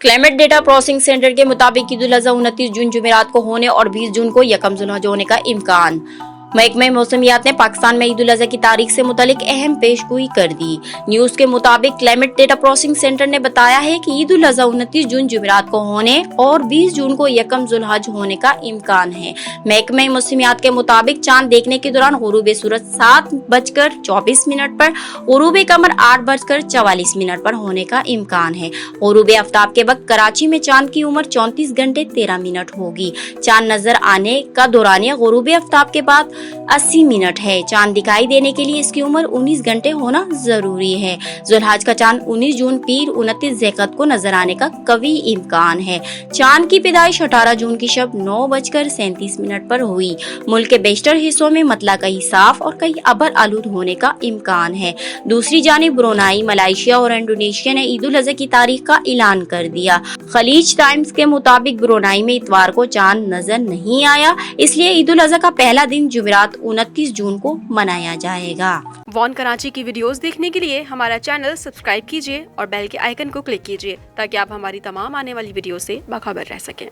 Climate data processing centre के मुताबिक ईद उल अजहा 29 जून जुमेरात को होने और 20 जून को यकम जुल्हज होने का इम्कान। महकमे मौसमियात ने पाकिस्तान में ईद उल अजहा की तारीख से मुतालिक अहम पेशगोई कर दी। न्यूज के मुताबिक क्लाइमेट डेटा प्रोसेसिंग सेंटर ने बताया है कि ईद उल अजहा 29 जून जुमेरात को होने और 20 जून को यकम जुल्हज होने का इम्कान है। महकमे मौसमियात के मुताबिक चांद देखने के दौरान गुरूब सूरज 7:24 पर, गुरूब कमर 8:44 पर होने का इम्कान है। गुरूब आफ्ताब के वक्त कराची में चांद की उम्र 34 घंटे 13 मिनट होगी। चांद नजर आने का दौरानिया गुरूब आफ्ताब के बाद 80 मिनट है। चांद दिखाई देने के लिए इसकी उम्र 19 घंटे होना जरूरी है। जुल्हज का चांद 19 जून पीर 29 ज़िलक़द को नजर आने का कवी इम्कान है। चांद की पैदाइश 18 जून की शब 9:37 पर हुई। मुल्क के बेशतर हिस्सों में मतला कहीं साफ और कहीं अबर आलूद होने का इम्कान है। दूसरी जानिब ब्रुनाई, मलेशिया और इंडोनेशिया ने ईद उल अजहा की तारीख का ऐलान कर दिया। खलीज टाइम्स के मुताबिक ब्रुनाई में इतवार को चांद नजर नहीं आया, इसलिए ईद उल अजहा का पहला दिन जुमेरात 29 जून को मनाया जाएगा। वॉन कराची की वीडियोस देखने के लिए हमारा चैनल सब्सक्राइब कीजिए और बेल के आइकन को क्लिक कीजिए ताकि आप हमारी तमाम आने वाली वीडियो से बाखबर रह सकें।